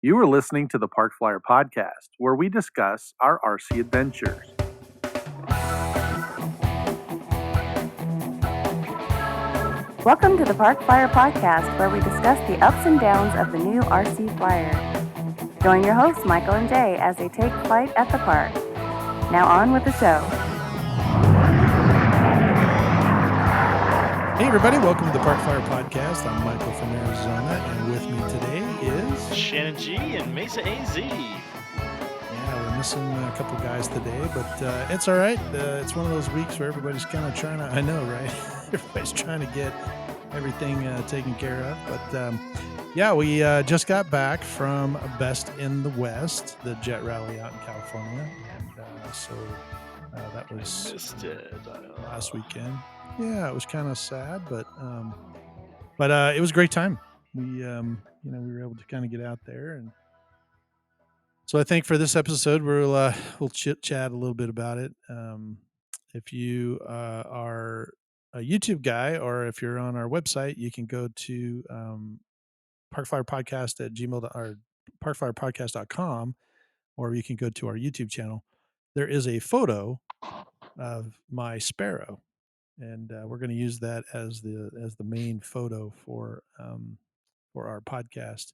You are listening to the Park Flyer Podcast, where we discuss our RC adventures. Welcome to the Park Flyer Podcast, where we discuss the ups and downs of the new RC Flyer. Join your hosts, Michael and Jay, as they take flight at the park. Now on with the show. Hey everybody, welcome to the Park Flyer Podcast. I'm Michael from Arizona, and with me today is... Shannon G and Mesa AZ. Yeah, we're missing a couple guys today, but it's all right. It's one of those weeks where everybody's kind of trying to... I know, right? Everybody's trying to get everything taken care of. But yeah, we just got back from Best in the West, the jet rally out in California. And so that was last weekend. Yeah, it was kind of sad, but it was a great time. We were able to kind of get out there, and so I think for this episode we'll chit chat a little bit about it. If you are a YouTube guy, or if you're on our website, you can go to parkflyerpodcast at gmail or parkflyerpodcast.com, or you can go to our YouTube channel. There is a photo of my Sparrow. And we're going to use that as the main photo for our podcast.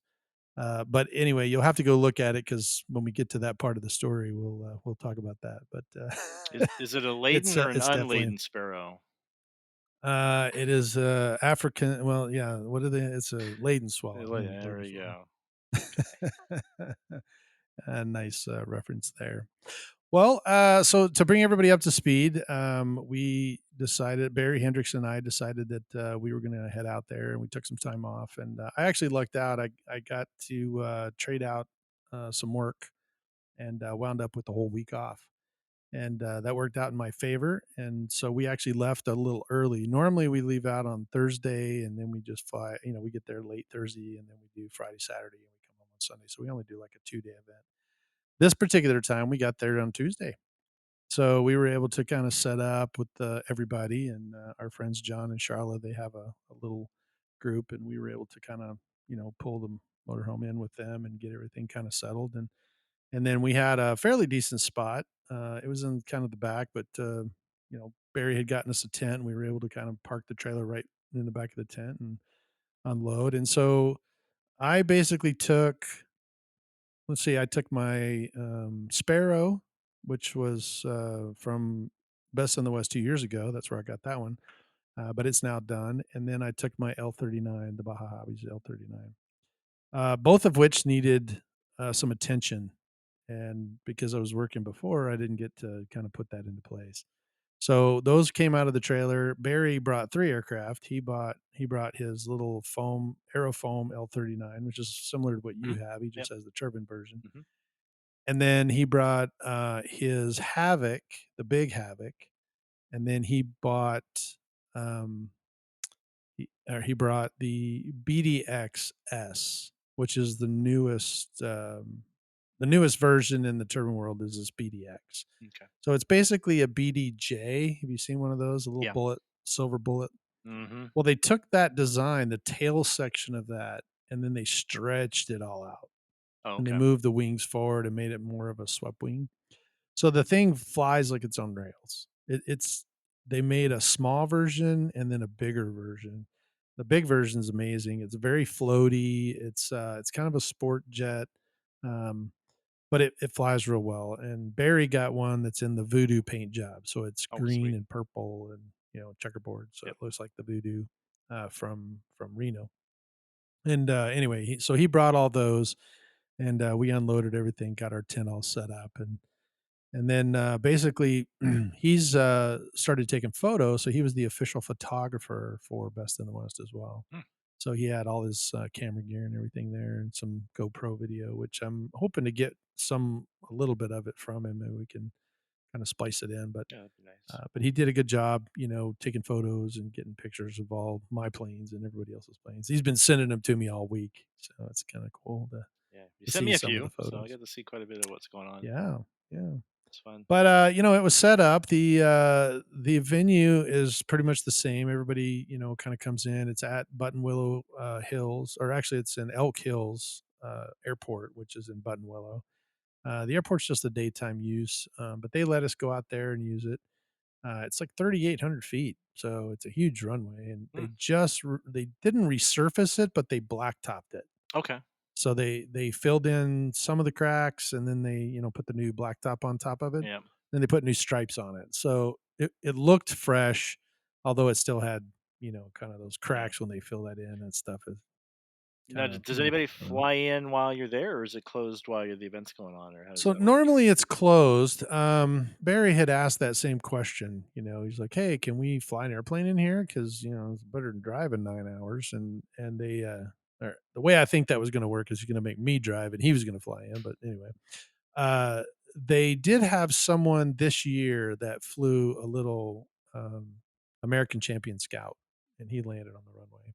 But anyway, you'll have to go look at it, because when we get to that part of the story, we'll talk about that. But is it a laden or an unladen sparrow? It is African. Well, yeah. What are they? It's a laden swallow. There we go. A nice reference there. Well, so to bring everybody up to speed, we decided, Barry Hendricks and I decided that we were going to head out there, and we took some time off. And I actually lucked out. I got to trade out some work, and wound up with the whole week off. And that worked out in my favor. And so we actually left a little early. Normally we leave out on Thursday, and then we just fly, we get there late Thursday, and then we do Friday, Saturday, and we come home on Sunday. So we only do like a 2-day event. This particular time, we got there on Tuesday. So we were able to kind of set up with everybody, and our friends John and Charlotte, they have a little group, and we were able to kind of, pull the motorhome in with them and get everything kind of settled. And then we had a fairly decent spot. It was in kind of the back, but, Barry had gotten us a tent, and we were able to kind of park the trailer right in the back of the tent and unload. And so I basically took... I took my Sparrow, which was from Best in the West 2 years ago. That's where I got that one. But it's now done. And then I took my L39, the Baja Hobbies L39, both of which needed some attention. And because I was working before, I didn't get to kind of put that into place. So those came out of the trailer. Barry brought 3 aircraft. He brought his little Aerofoam L39, which is similar to what you have. He just has the turbine version. Mm-hmm. And then he brought his HAVOC, the big HAVOC, and then he bought he brought the BDXS, which is the newest version in the turbine world is this BDX. Okay. So it's basically a BDJ. Have you seen one of those? A little bullet, silver bullet. Mm-hmm. Well, they took that design, the tail section of that, and then they stretched it all out. Oh, okay. And they moved the wings forward and made it more of a swept wing. So the thing flies like it's on rails. They made a small version and then a bigger version. The big version is amazing. It's very floaty. It's kind of a sport jet. But it flies real well. And Barry got one that's in the Voodoo paint job. So it's green sweet. And purple and, checkerboard. So It looks like the Voodoo from Reno. And anyway, he brought all those, and we unloaded everything, got our tent all set up. And then basically he's started taking photos. So he was the official photographer for Best in the West as well. So he had all his camera gear and everything there, and some GoPro video, which I'm hoping to get a little bit of it from him, and we can kind of splice it in. But that'd be nice. But he did a good job, taking photos and getting pictures of all my planes and everybody else's planes. He's been sending them to me all week, so it's kind of cool to you sent me a few, so I get to see quite a bit of what's going on. Yeah. It's fun. But it was set up. The venue is pretty much the same. Everybody, kind of comes in. It's at Buttonwillow Hills, or actually it's in Elk Hills, airport, which is in Buttonwillow. The airport's just a daytime use, but they let us go out there and use it. It's like 3,800 feet, so it's a huge runway, and Hmm. they didn't resurface it, but they blacktopped it. Okay. So they filled in some of the cracks, and then they put the new blacktop on top of it. Yeah. Then they put new stripes on it, so it looked fresh, although it still had kind of those Yeah. cracks when they fill that in and stuff. Is Now, kind of does I anybody don't know. fly in while you're there, or is it closed while the event's going on, or how does So that work? normally it's closed. Barry had asked that same question. He's like, "Hey, can we fly an airplane in here? Because it's better than driving 9 hours." And they, or the way I think that was going to work is he's going to make me drive, and he was going to fly in. But anyway, uh, they did have someone this year that flew a little American Champion Scout, and he landed on the runway.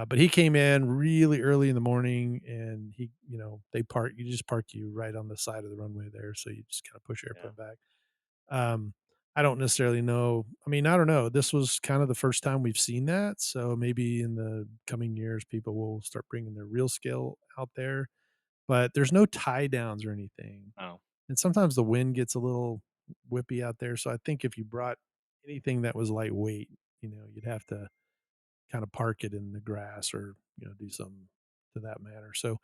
But he came in really early in the morning, and they you just park you right on the side of the runway there. So you just kind of push your Yeah. airplane back. Um, I don't necessarily know. I mean, I don't know. This was kind of the first time we've seen that. So maybe in the coming years, people will start bringing their real skill out there, but there's no tie downs or anything. Oh. And sometimes the wind gets a little whippy out there. So I think if you brought anything that was lightweight, you'd have to kind of park it in the grass or do something to that matter. So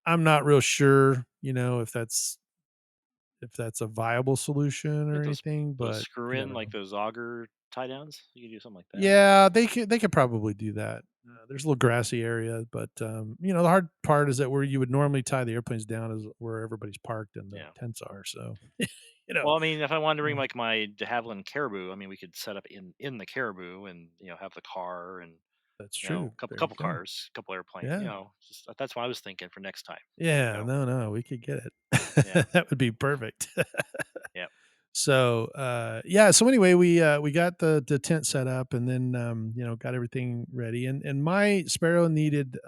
I'm not real sure if that's a viable solution Get or anything, those but screw you in, never like know. those auger tie downs. You could do something like that. Yeah, they could probably do that. There's a little grassy area, but the hard part is that where you would normally tie the airplanes down is where everybody's parked and the Yeah. tents are. So you know, Well, I mean, if I wanted to bring yeah, like my de Havilland Caribou, I mean, we could set up in the Caribou, and have the car, and that's true. couple There you couple go. cars, couple airplane. Yeah. Just, that's what I was thinking for next time. Yeah, no, we could get Yeah. it. That would be perfect. Yeah. So, yeah, so anyway, we got the tent set up and then, got everything ready and my Sparrow needed,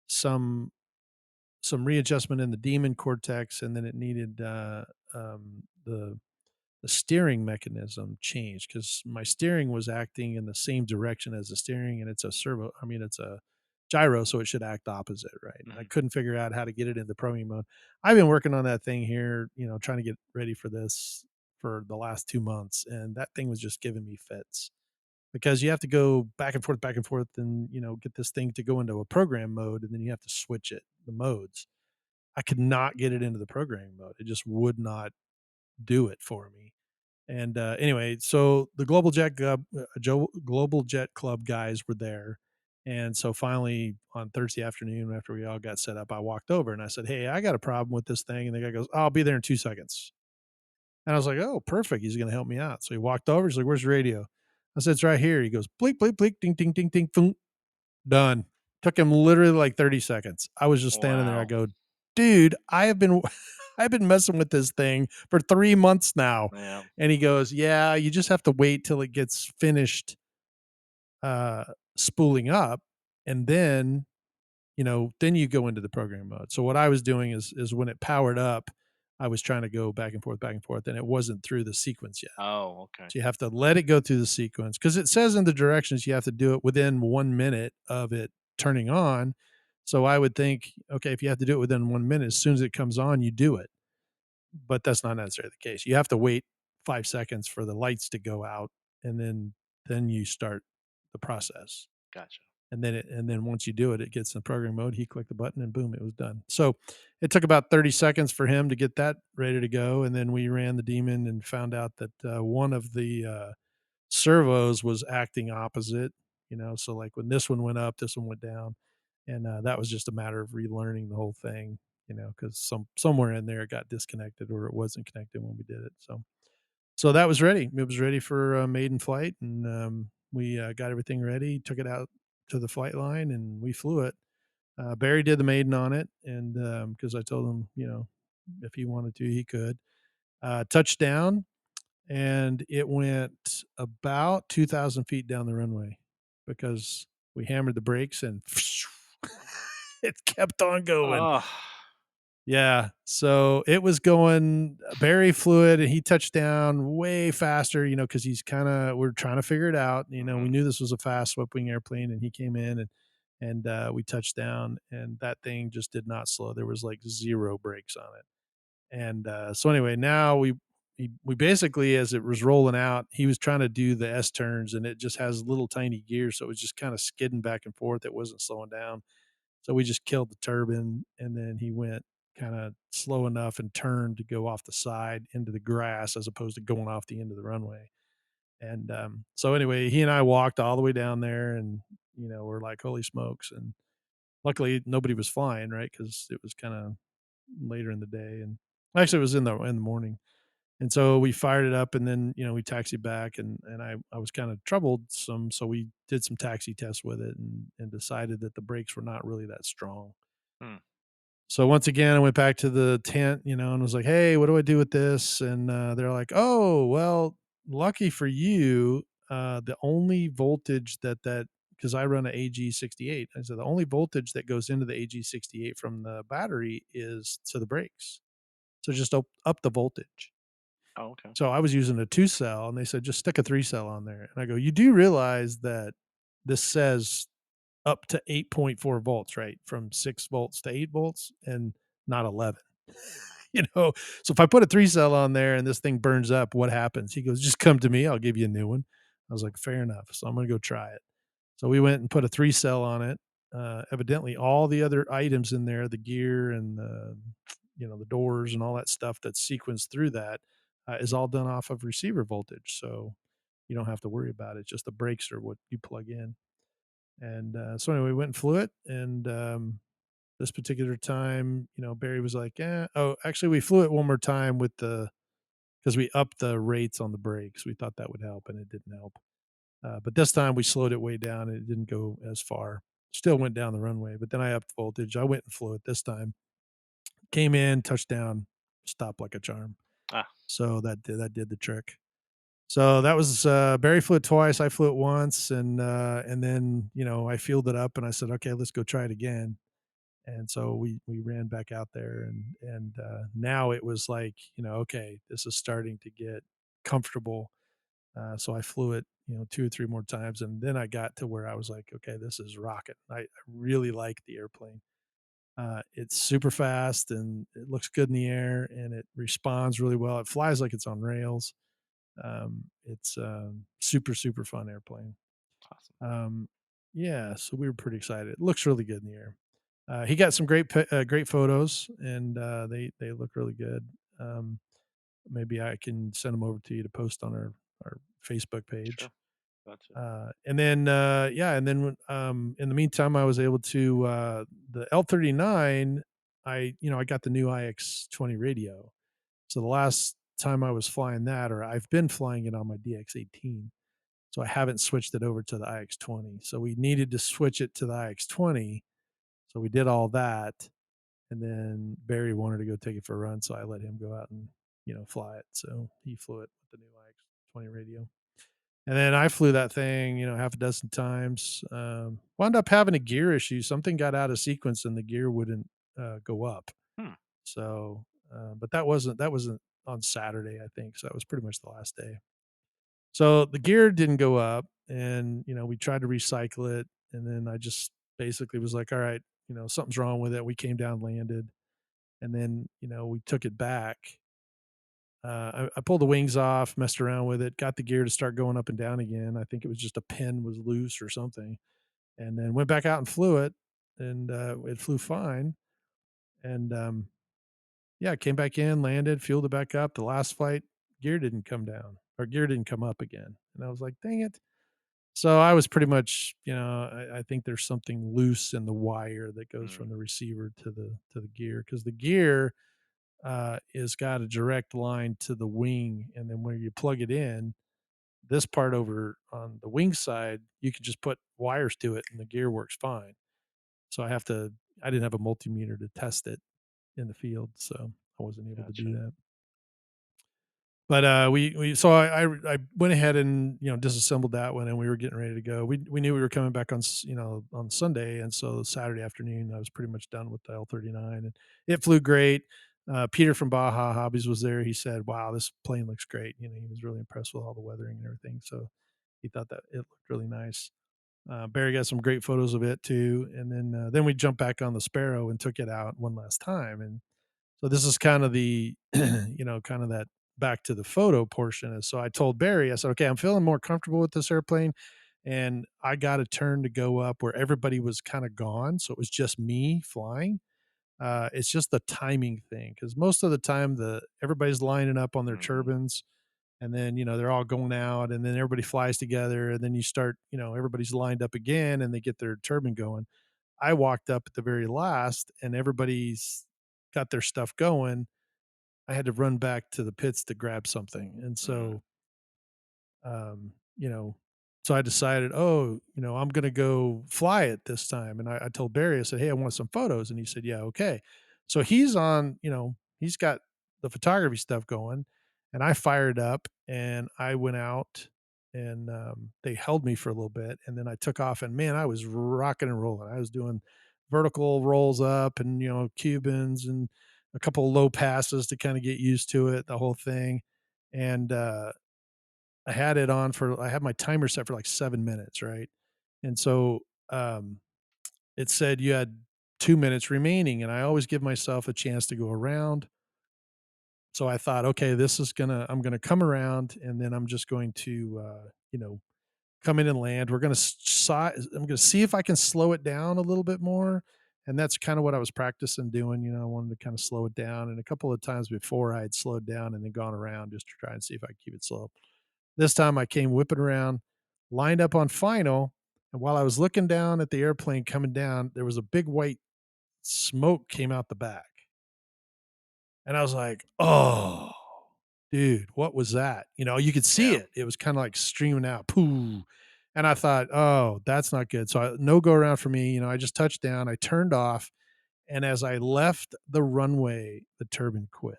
some readjustment in the Demon Cortex, and then it needed, the steering mechanism changed because my steering was acting in the same direction as the steering, and it's a gyro, so it should act opposite, right? And I Mhm. couldn't figure out how to get it into programming mode. I've been working on that thing here, trying to get ready for this for the last 2 months, and that thing was just giving me fits because you have to go back and forth, and get this thing to go into a program mode, and then you have to switch the modes. I could not get it into the programming mode. It just would not do it for me. And anyway, so the Global Jet Club guys were there, and so finally on Thursday afternoon, after we all got set up, I walked over and I said, "Hey, I got a problem with this thing." And the guy goes, "I'll be there in 2 seconds." And I was like, "Oh, perfect. He's going to help me out." So he walked over. He's like, "Where's the radio?" I said, "It's right here." He goes, "Bleep, bleep, bleep, ding, ding, ding, ding, boom, done." Took him literally like 30 seconds. I was just standing there. I Wow. go, "Dude, I have been I've been messing with this thing for 3 months now." Yeah. And he goes, "Yeah, you just have to wait till it gets finished uh spooling up, and then you go into the program mode." So what I was doing is when it powered up, I was trying to go back and forth, and it wasn't through the sequence yet. Oh, okay. So you have to let it go through the sequence because it says in the directions you have to do it within 1 minute of it turning on. So I would think, okay, if you have to do it within 1 minute, as soon as it comes on, you do it. But that's not necessarily the case. You have to wait 5 seconds for the lights to go out, and then you start the process. Gotcha. And then once you do it, it gets in program mode. He clicked the button and boom, it was done. So it took about 30 seconds for him to get that ready to go. And then we ran the Demon and found out that one of the servos was acting opposite. So like when this one went up, this one went down, and that was just a matter of relearning the whole thing. Because somewhere in there it got disconnected or it wasn't connected when we did it. So that was ready. It was ready for maiden flight, and we got everything ready, took it out to the flight line, and we flew it. Barry did the maiden on it, and because I told him, if he wanted to, he could. Touchdown, and it went about 2,000 feet down the runway because we hammered the brakes and it kept on going. Oh. Yeah, so it was going Barry flew it and he touched down way faster, because we're trying to figure it out. We Mhm. knew this was a fast swept wing airplane, and he came in and and we touched down, and that thing just did not slow. There was like zero brakes on it. And so anyway, now we basically, as it was rolling out, he was trying to do the S turns, and it just has little tiny gears, so it was just kind of skidding back and forth. It wasn't slowing down. So we just killed the turbine, and then he went kind of slow enough and turned to go off the side into the grass as opposed to going off the end of the runway. And so anyway, he and I walked all the way down there, and we're like, holy smokes! And luckily, nobody was flying, right? Because it was kind of later in the day, and actually, it was in the morning. And so we fired it up, and then we taxied back, and I was kind of troubled some, so we did some taxi tests with it, and decided that the brakes were not really that strong. Hmm. So once again, I went back to the tent, and was like, "Hey, what do I do with this?" And they're like, "Oh, well, lucky for you, the only voltage that because I run an AG68, I said the only voltage that goes into the AG68 from the battery is to the brakes. So just up the voltage." Oh, okay. So I was using a 2 cell, and they said, "Just stick a 3 cell on there." And I go, "You do realize that this says up to 8.4 volts, right? From 6 volts to 8 volts and not 11." You know? So if I put a 3 cell on there and this thing burns up, what happens? He goes, "Just come to me, I'll give you a new one." I was like, "Fair enough." So I'm gonna go try it. So we went and put a 3 cell on it. Evidently, all the other items in there, the gear and the doors and all that stuff that's sequenced through that, is all done off of receiver voltage. So you don't have to worry about it. Just the brakes are what you plug in. And so anyway, we went and flew it. And this particular time, Barry was like, "Yeah." Oh, actually, we flew it one more time because we upped the rates on the brakes. We thought that would help, and it didn't help. But this time we slowed it way down, and it didn't go as far. Still went down the runway, but then I upped voltage. I went and flew it this time. Came in, touchdown, stopped like a charm. Ah, So that did the trick. So that was Barry flew it twice. I flew it once, and then I fueled it up, and I said, "Okay, let's go try it again." And so we ran back out there, and now it was like, okay, this is starting to get comfortable. So I flew it, 2 or 3 more times, and then I got to where I was like, "Okay, this is rocket." I really like the airplane. It's super fast, and it looks good in the air, and it responds really well. It flies like it's on rails. It's super, super fun airplane. awesome. Um, yeah, so we were pretty excited. It looks really good in the air. He got some great photos, and they look really good. Um, Maybe I can send them over to you to post on our Facebook page. Sure. Gotcha. And then yeah, and then in the meantime, I was able to the L39. I got the new IX20 radio. So the last time I was flying that, or I've been flying it on my DX18. So I haven't switched it over to the IX20. So we needed to switch it to the IX20. So we did all that, and then Barry wanted to go take it for a run, so I let him go out and fly it. So he flew it with the new IX20 radio. And then I flew that thing, half a dozen times. Wound up having a gear issue. Something got out of sequence and the gear wouldn't go up. Hmm. So, but that wasn't on Saturday, I think. So that was pretty much the last day. So the gear didn't go up, and we tried to recycle it, and then I just basically was like, "All right, something's wrong with it." We came down, landed, and then we took it back. I pulled the wings off, messed around with it, got the gear to start going up and down again. I think it was just a pin was loose or something, and then went back out and flew it, and it flew fine. And yeah, came back in, landed, fueled it back up. The last flight, gear didn't come down or gear didn't come up again, and I was like, "Dang it!" So I was pretty much, I think there's something loose in the wire that goes Mm, from the receiver to the gear, because the gear is got a direct line to the wing, and then when you plug it in, this part over on the wing side, you can just put wires to it, and the gear works fine. So I didn't have a multimeter to test it in the field, so I wasn't able to do gotcha. that. But, we so I went ahead and, disassembled that one, and we were getting ready to go. We knew we were coming back on Sunday, and so Saturday afternoon, I was pretty much done with the L39, and it flew great. Peter from Baja Hobbies was there. He said, "Wow, this plane looks great." He was really impressed with all the weathering and everything, so he thought that it looked really nice. Barry got some great photos of it too, and then we jumped back on the Sparrow and took it out one last time. And so this is kind of the, kind of that back to the photo portion. And so I told Barry, I said, okay, I'm feeling more comfortable with this airplane, and I got a turn to go up where everybody was kind of gone, so it was just me flying. It's just the timing thing because most of the time the everybody's lining up on their Hmm. turbines, and then they're all going out, and then everybody flies together, and then you start, everybody's lined up again, and they get their turbine going. I walked up at the very last, and everybody's got their stuff going. I had to run back to the pits to grab something, and Mm. so um, you know, so I decided, oh, I'm gonna go fly it this time. And I told Barry, I said, hey, I want some photos. And he said, yeah, okay. So he's on, he's got the photography stuff going, and I fired up and I went out, and they held me for a little bit, and then I took off, and man, I was rocking and rolling. I was doing vertical rolls up and Cubans and a couple of low passes to kind of get used to it, the whole thing. And I had my timer set for like 7 minutes, right? And so, um, it said you had 2 minutes remaining, and I always give myself a chance to go around. So I thought, "Okay, I'm gonna come around, and then I'm just going to, come in and land. I'm gonna see if I can slow it down a little bit more." And that's kinda what I was practicing doing. I wanted to kinda slow it down, and a couple of times before I had slowed down and then gone around just to try and see if I could keep it slow. This time I came whipping around, lined up on final, and while I was looking down at the airplane coming down, there was a big white smoke came out the back. And I was like, "Oh, dude, what was that?" You could see Yeah. it. It was kinda like streaming out, poo. And I thought, "Oh, that's not good." So no go around for me. I just touched down, I turned off, and as I left the runway, the turbine quit,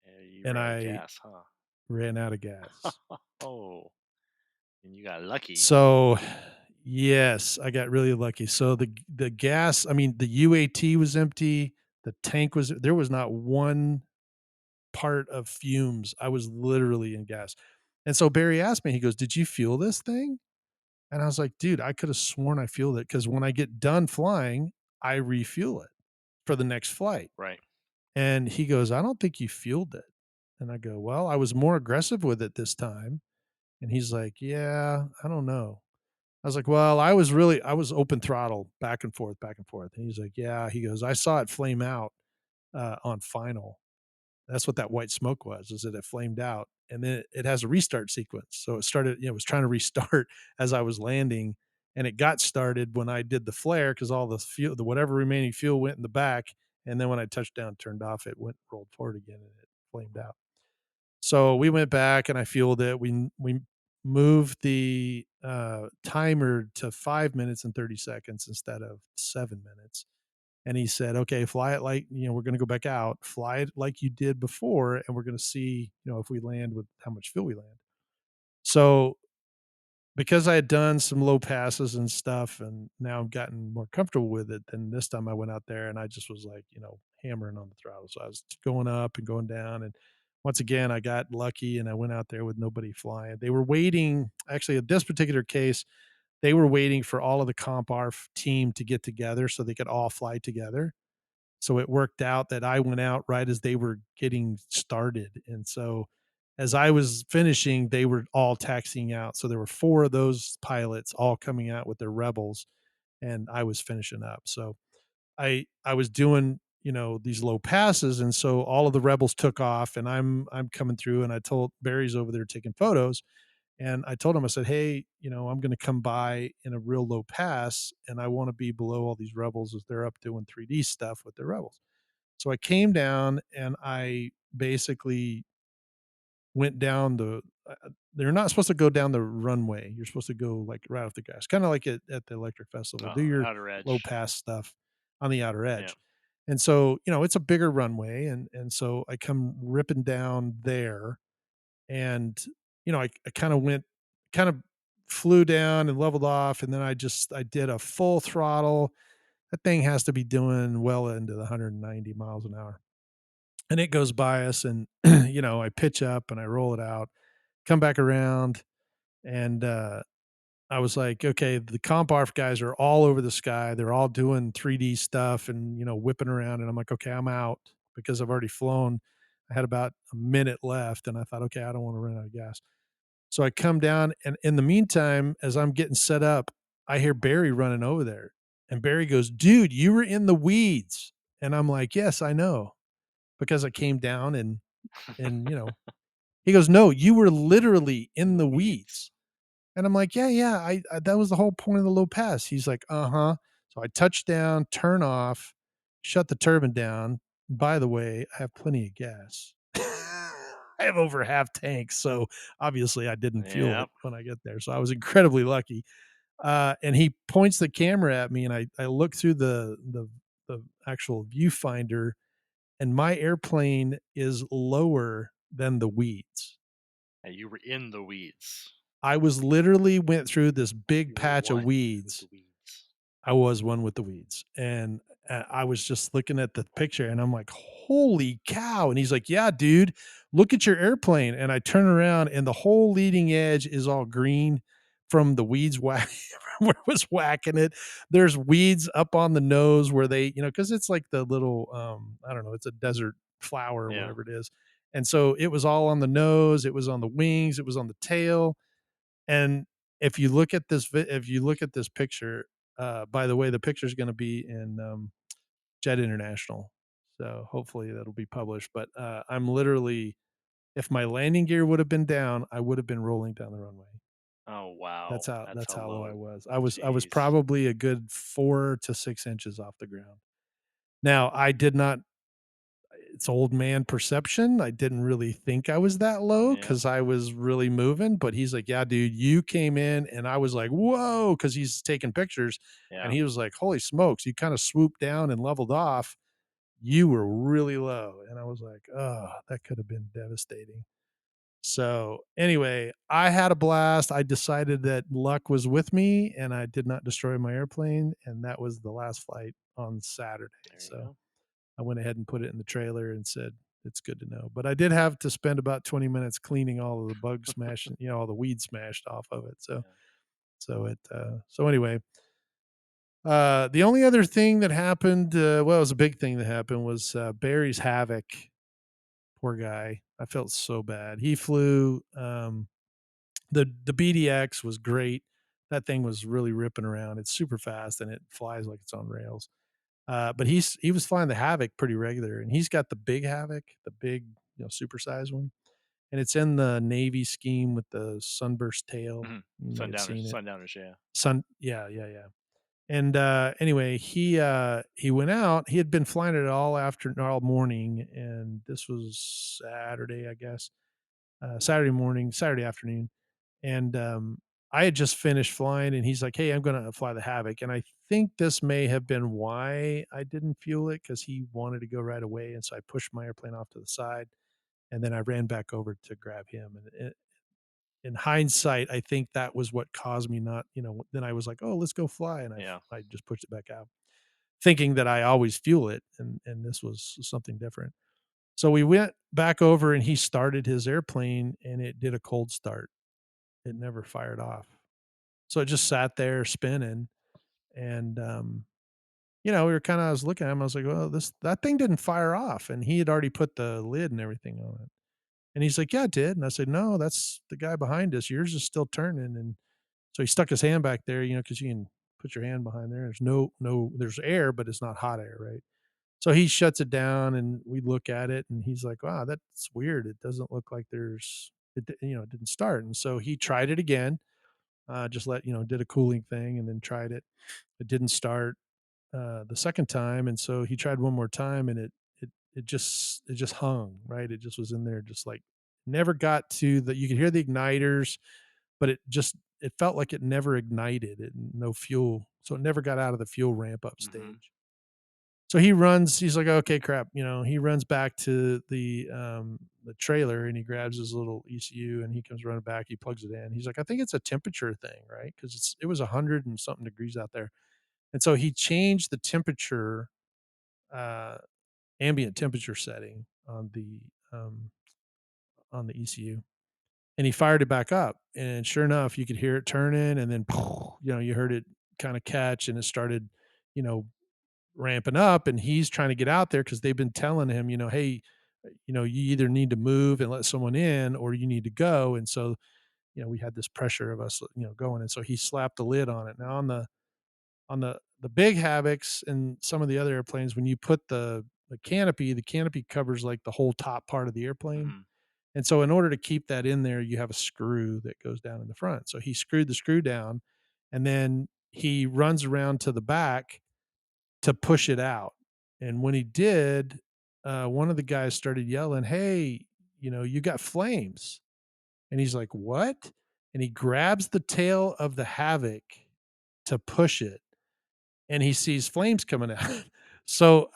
Yeah, you and ran out of I gas, huh? ran out of gas. Oh, and you got lucky. So, yes, I got really lucky. So the gas, I mean, the UAT was empty, the tank was there was not one part of fumes. I was literally in gas. And so Barry asked me, he goes, "Did you fuel this thing?" And I was like, "Dude, I could have sworn I fueled it because when I get done flying, I refuel it for the next flight." Right. And he goes, "I don't think you fueled it." And I go, "Well, I was more aggressive with it this time." And he's like, "Yeah, I don't know." I was like, "Well, I was open throttle back and forth, back and forth." And he's like, "Yeah." He goes, "I saw it flame out on final." That's what that white smoke was, is that it flamed out, and then it has a restart sequence. So it started, it was trying to restart as I was landing, and it got started when I did the flare because all the fuel, the whatever remaining fuel went in the back, and then when I touched down, turned off, it went rolled forward again, and it flamed out. So we went back and I fueled it. We moved the timer to 5 minutes and 30 seconds instead of 7 minutes. And he said, "Okay, fly it like, we're going to go back out, fly it like you did before, and we're going to see, if we land with how much fuel we land." So because I had done some low passes and stuff, and now I've gotten more comfortable with it, then this time I went out there and I just was like, hammering on the throttle. So I was going up and going down. And once again, I got lucky and I went out there with nobody flying. They were waiting, actually, in this particular case, they were waiting for all of the Comp ARF team to get together so they could all fly together. So it worked out that I went out right as they were getting started. And so as I was finishing, they were all taxiing out. So there were 4 of those pilots all coming out with their Rebels, and I was finishing up. So I was doing, these low passes, and so all of the Rebels took off, and I'm coming through, and I told Barry's over there taking photos, and I told him, I said, "Hey, I'm going to come by in a real low pass, and I want to be below all these Rebels as they're up doing 3D stuff with their Rebels." So I came down and I basically went down they're not supposed to go down the runway. You're supposed to go like right off the grass, kind of like at the Electric Festival. Do your Outer low edge. pass stuff on the outer Yeah. edge. And so, it's a bigger runway. And so I come ripping down there, and, I kind of kind of flew down and leveled off. And then I did a full throttle. That thing has to be doing well into the 190 miles an hour. And it goes by us, and I pitch up and I roll it out, come back around, And I was like, okay, the comp arf guys are all over the sky. They're all doing 3D stuff and, whipping around. And I'm like, okay, I'm out because I've already flown. I had about a minute left and I thought, okay, I don't want to run out of gas. So I come down, and in the meantime, as I'm getting set up, I hear Barry running over there. And Barry goes, dude, you were in the weeds. And I'm like, yes, I know. Because I came down and he goes, no, you were literally In in the the weeds. weeds. And I'm like, yeah, I that was the whole point of the low pass. He's like, uh-huh. So I touch down, turn off, shut the turbine down. By the way, I have plenty of gas. I have over half tanks, so obviously I didn't fuel Yeah. it when I get there. So I was incredibly lucky. And he points the camera at me, and I look through the actual viewfinder, and my airplane is lower than the weeds. And you were in the weeds. I was literally went through this big You were patch of one with the weeds. weeds. I was one with the weeds, and I was just looking at the picture, and I'm like, "Holy cow!" And he's like, "Yeah, dude, look at your airplane." And I turn around, and the whole leading edge is all green from the weeds whack where it was whacking it. There's weeds up on the nose where they, because it's like the little, I don't know, it's a desert flower or Yeah. whatever it is. And so it was all on the nose, it was on the wings, it was on the tail, and if you look at this picture, by the way, the picture is going to be in Jet International, so hopefully that'll be published. But I'm literally, if my landing gear would have been down, I would have been rolling down the runway. Oh wow. That's how That's that's how how low I low. was. I was Jeez. probably a good 4 to 6 inches off the ground. Now I did not it's old man perception. I didn't really think I was that low Yeah. because I was really moving. But he's like, yeah, dude, you came in. And I was like, whoa, because he's taking pictures. And Yeah. he was like, holy smokes, you kind of swooped down and leveled off. You were really low. And I was like, oh, that could have been devastating. So anyway, I had a blast. I decided that luck was with me and I did not destroy my airplane. And that was the last flight on Saturday. There you So go. I went ahead and put it in the trailer and said, it's good to know. But I did have to spend about 20 minutes cleaning all of the bug smashing, all the weed smashed off of it. So, Yeah. so anyway, the only other thing that happened, well, it was a big thing that happened was Barry's HAVOC. Poor guy. I felt so bad. He flew, the BDX was great. That thing was really ripping around. It's super fast and it flies like it's on rails. But he was flying the HAVOC pretty regular, and he's got the big HAVOC, the big, supersized one, and it's in the Navy scheme with the sunburst tail. Mhm. You may have Sundowners. seen it. Sundowners. Yeah. Yeah, yeah, yeah. And anyway, he went out. He had been flying it all morning, and this was Saturday, I guess. Saturday morning, Saturday afternoon, and I had just finished flying, and he's like, "Hey, I'm going to fly the HAVOC," and I think this may have been why I didn't fuel it because he wanted to go right away, and so I pushed my airplane off to the side, and then I ran back over to grab him. And in hindsight, I think that was what caused me not, Then I was like, "Oh, let's go fly," and Yeah. I just pushed it back out, thinking that I always fuel it, and this was something different. So we went back over, and he started his airplane, and it did a cold start. It never fired off. So it just sat there spinning. And, we were kind of, I was looking at him, I was like, well, that thing didn't fire off. And he had already put the lid and everything on it. And he's like, yeah, it did. And I said, no, that's the guy behind us. Yours is still turning. And so he stuck his hand back there, cause you can put your hand behind there. There's there's air, but it's not hot air. Right. So he shuts it down and we look at it and he's like, wow, that's weird. It doesn't look like it didn't start. And so he tried it again, just did a cooling thing and then tried it. It didn't start the second time, and so he tried one more time, and it just hung right. It just was in there, just like never got to the. You could hear the igniters, but it felt like it never ignited. No fuel, so it never got out of the fuel ramp up Hmm. stage. So he runs. He's like, okay, crap. He runs back to the trailer and he grabs his little ECU and he comes running back. He plugs it in. He's like, I think it's a temperature thing, right? Because it was 100 and something degrees out there, and so he changed the temperature, uh, ambient temperature setting um, on the ECU, and he fired it back up, and sure enough, you could hear it turning, and then, you heard it kinda catch, and it started, you know, ramping up, and he's trying to get out there because 'cause they've been telling him, "Hey, you either need to move and let someone in or you need to go," and so, we had this pressure of us, going, and so he slapped the lid on it. Now on the big Havocs and some of the other airplanes, when you put the canopy covers, like, the whole top part of the airplane, Hmm. and so in order to keep that in there, you have a screw that goes down in the front. So he screwed the screw down, and then he runs around to the back to push it out. And when he did, one of the guys started yelling, "Hey, you got flames." And he's like, "What?" And he grabs the tail of the Havoc to push it, and he sees flames coming out. So,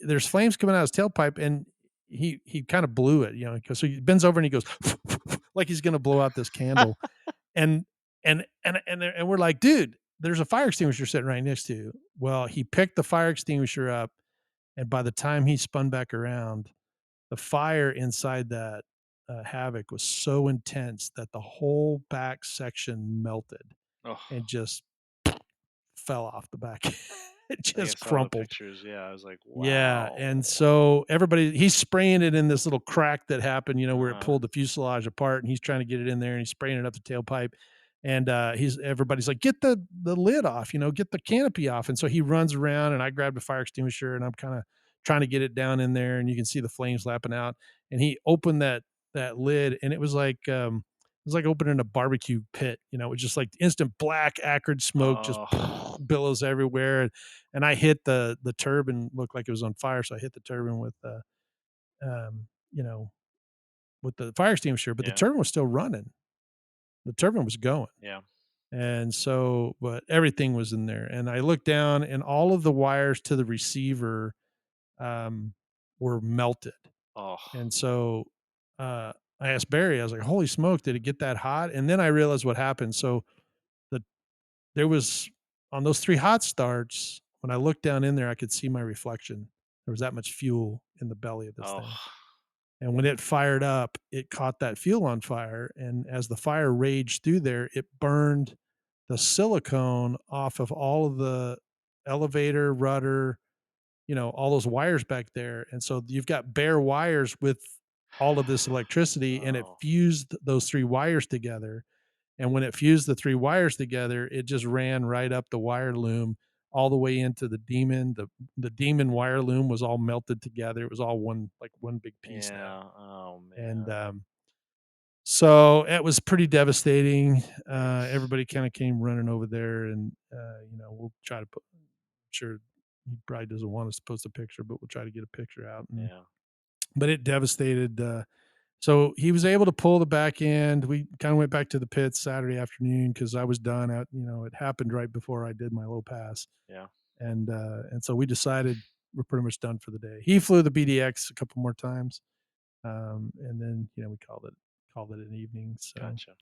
there's flames coming out his tailpipe, and he kind of blew it, 'cause so he bends over and he goes like he's gonna blow out this candle. And and we're like, "Dude, there's a fire extinguisher sitting right next to you." Well, he picked the fire extinguisher up, and by the time he spun back around, the fire inside that, Havoc was so intense that the whole back section melted Oh, and just fell off the back. It I think I just saw the crumpled. pictures. Yeah, I was like, Yeah, wow. and so he's spraying it in this little crack that happened, where it Uh, pulled the fuselage apart, and he's trying to get it in there, and he's spraying it up the tailpipe, and, everybody's like, "Get the lid off, get the canopy off," and so he runs around, and I grabbed a fire extinguisher, and I'm kinda trying to get it down in there, and you can see the flames lapping out, and he opened that lid, and it was like opening a barbecue pit, it was just like instant black acrid smoke just oh, billows everywhere, and I hit the turbine, looked like it was on fire, so I hit the turbine um, you know, with the fire extinguisher, but the yeah, turbine was still running. The turbine was going. yeah. And so, but everything was in there. And I looked down and all of the wires to the receiver um, were melted. Oh, And so I asked Barry, I was like, holy smoke, did it get that hot? And then I realized what happened. So the there was on those 3 hot starts, when I looked down in there, I could see my reflection. There was that much fuel in the belly of this oh, thing. And when it fired up, it caught that fuel on fire, and as the fire raged through there, it burned the silicone off of all of the elevator, rudder, all those wires back there, and so you've got bare wires with all of this electricity, and it oh, fused those 3 wires together, and when it fused the 3 wires together, it just ran right up the wire loom all the way into the Demon. The Demon wire loom was all melted together. It was all one big piece now. yeah. Oh And, man. so it was pretty devastating. Yikes. Everybody kinda came running over there and, we'll try to put sure he probably doesn't want us to post a picture, but we'll try to get a picture out, and Yeah, but it devastated, so he was able to pull the back end. We kinda went back to the pits Saturday afternoon because I was done at it happened right before I did my low pass, yeah, and so we decided we're pretty much done for the day. He flew the BDX a couple more times, and then, we called it an evening, so gotcha.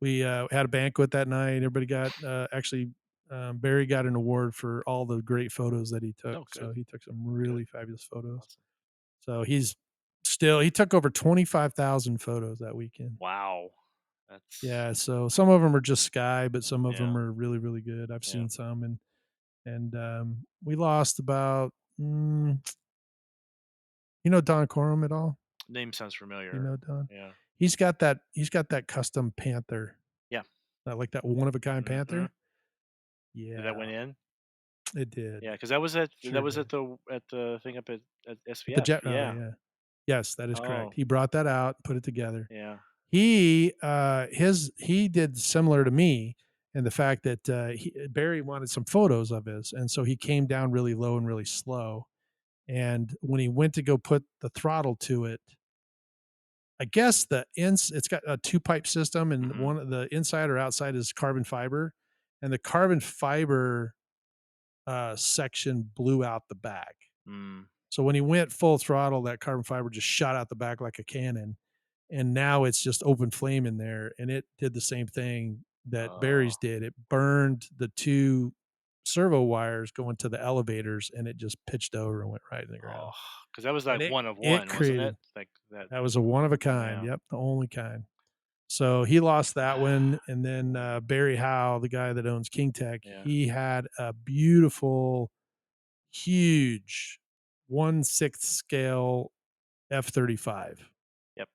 we, had a banquet that night. Everybody got, actually, Barry got an award for all the great photos that he took, Oh, so good, he took some good, really fabulous photos. awesome. So he took over 25,000 photos that weekend. Wow, that's Yeah, so some of them are just sky, but some of them yeah, are really, really good. I've yeah. seen some, and we lost about, mm, Don Corum at all? Name sounds You familiar. know Don? Yeah, He's got that custom Panther, yeah. like that one of a kind Mm-hmm. Panther. Did that went Yeah, in? it did. Yeah, because that Sure was did. at the thing up at With the SVF. jet Yeah. yeah. Yes, that is correct. Oh, He brought that out, put it together. yeah. He did similar to me in the fact that, Barry wanted some photos of his, and so he came down really low and really slow, and when he went to go put the throttle to it, I guess it's got a two-pipe system, and Mhm. one of the inside or outside is carbon fiber, and the carbon fiber, section blew out the back. Mm. So when he went full throttle, that carbon fiber just shot out the back like a cannon, and now it's just open flame in there, and it did the same thing that Oh, Barry's did. It burned the 2 servo wires going to the elevators, and it just pitched over and went right in the oh, ground. because that was And like it one of it one, wasn't it? created Like that. that was a one of a kind, Yeah. yep, the only kind. So he lost that one. And then Barry Howe, the guy that owns King Tech, Yeah. he had a beautiful, huge 1/6 scale F-35. Yep.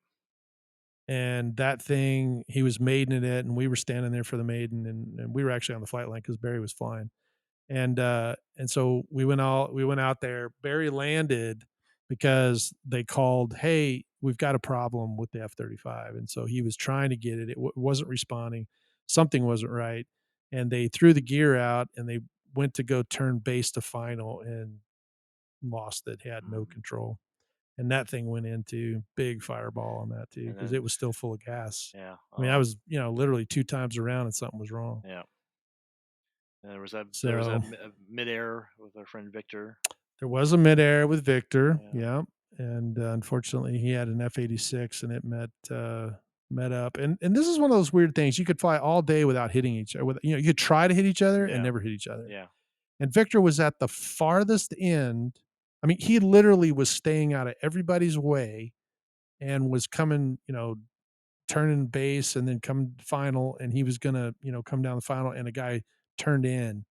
And that thing, he was maidening it, and we were standing there for the maiden, and we were actually on the flight line because Barry was flying. And so we went out there. Barry landed because they called, "Hey, we've got a problem with the F-35." And so he was trying to get it. It wasn't responding. Something wasn't right. And they threw the gear out, and they went to go turn base to final and lost it. He had no control. And that thing went into big fireball on that too, And because then, it was still full of gas. yeah. I mean, I was, literally 2 times around and something was wrong. Yeah. And there was a So midair with our friend Victor. there was a midair with Victor. Yeah. Yeah. And unfortunately he had an F-86 and it met up. And this is one of those weird things. You could fly all day without hitting each other. You could try to hit each other and Yeah. never hit each other. Yeah. And Victor was at the farthest end. I mean, he literally was staying out of everybody's way and was coming, turning base and then come final, and he was gonna, come down the final, and a guy turned in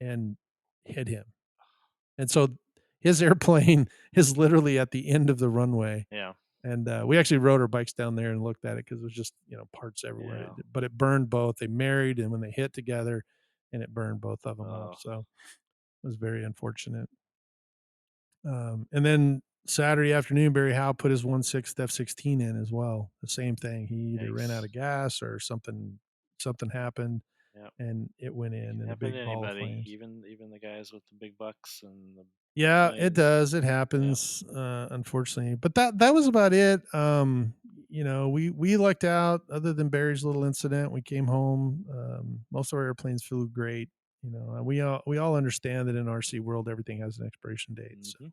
and hit him. And so his airplane is literally at the end of the runway. Yeah. And we actually rode our bikes down there and looked at it because it was just, parts everywhere. Yeah. But it burned both. They married, and when they hit together, and it burned both of them Oh. up. So it was very unfortunate. And then Saturday afternoon, Barry Howe put his 1/6 F-16 in as well. The same thing. He either ran out of gas or something happened, Yep. and it went It in can a happen big to ball of anybody, flames. even the guys with the big bucks and the Yeah, it planes. does. It happens, unfortunately. But that was about it. We lucked out. Other than Barry's little incident, we came home. Most of our airplanes flew great. And we all understand that in RC world everything has an expiration date. Mhm.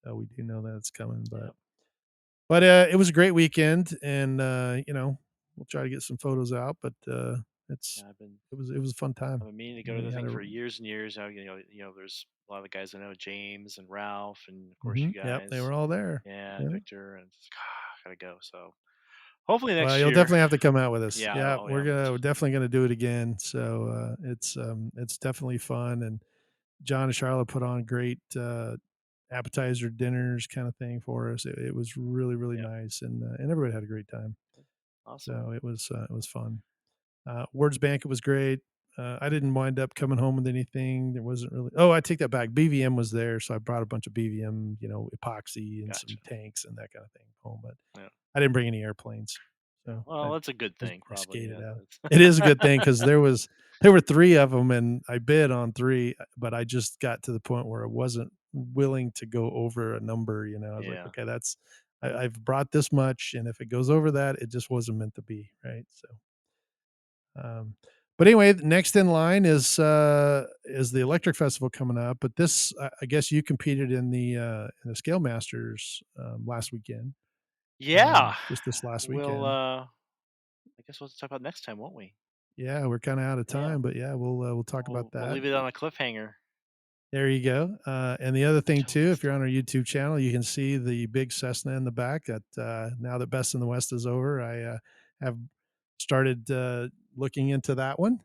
So we do know that it's coming. But Yep. but it was a great weekend, and we'll try to get some photos out. But it's Yeah, it was a fun time. I've been meaning to go to We the had thing a for years and years. There's a lot of the guys I know, James and Ralph, and of course you Yep, they guys. were all there. Yeah, Yeah. Victor, and it's gotta go. So hopefully Well, next you'll year. definitely have to come out with us. Yeah. Yeah, Oh, yeah. we're definitely gonna do it again. So it's definitely fun. And John and Charlotte put on great appetizer dinners kind of thing for us. It was really, really Yep. nice, and everybody had a great time. Awesome. So it was fun. Words Banquet was great. I didn't wind up coming home with anything. There wasn't really. Oh, I take that back. BVM was there, so I brought a bunch of BVM, epoxy and some Gotcha. tanks and that kind of thing home. But Yeah. I didn't bring any airplanes. So Well, that's a good thing, I probably. skated Yeah, out. It is a good thing because there were 3 of them, and I bid on 3, but I just got to the point where I wasn't willing to go over a number. I was like, Yeah. okay, I've brought this much, and if it goes over that, it just wasn't meant to be, right? So. But anyway, next in line is the Electric Festival coming up. But this, I guess, you competed in the Scale Masters last weekend. Yeah. Just this last We'll. weekend. I guess we'll talk about next time, won't we? Yeah, we're kind of out of Yeah. time, but yeah, we'll talk about We'll that. leave it on a cliffhanger. There you go. And the other thing too, if you're on our YouTube channel, you can see the big Cessna in the back. That now that Best in the West is over, I have started looking into that one,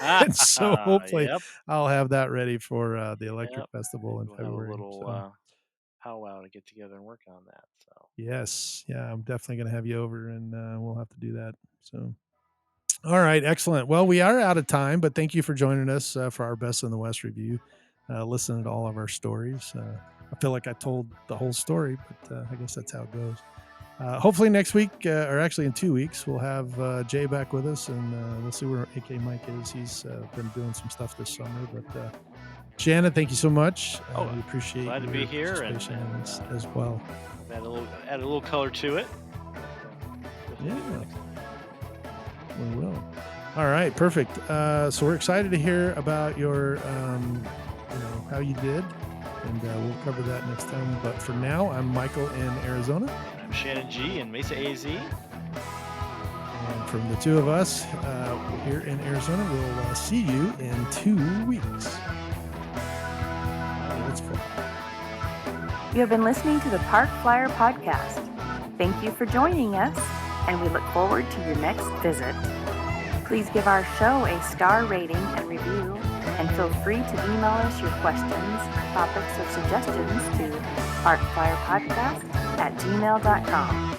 and so hopefully Yep. I'll have that ready for the Electric Yep. Festival in We'll have a February. little So powwow to get together and work on that. So. yes, yeah, I'm definitely going to have you over, and we'll have to do that. So. All right, excellent. Well, we are out of time, but thank you for joining us for our Best in the West review. Listening to all of our stories. I feel like I told the whole story, but I guess that's how it goes. Hopefully next week, or actually in 2 weeks, we'll have Jay back with us, and we'll see where AK Mike is. He's been doing some stuff this summer. But Shannon, thank you so much. We appreciate glad to be here participation in this as well. Add a little color to it. Yeah. We will. All right, perfect. So we're excited to hear about your, how you did, and we'll cover that next time. But for now, I'm Michael in Arizona. And I'm Shannon G in Mesa, AZ. And from the two of us here in Arizona, we'll see you in 2 weeks. That's fun. You have been listening to the Park Flyer Podcast. Thank you for joining us. and we look forward to your next visit. Please give our show a star rating and review, and feel free to email us your questions, topics, or suggestions to parkflyerpodcast@gmail.com.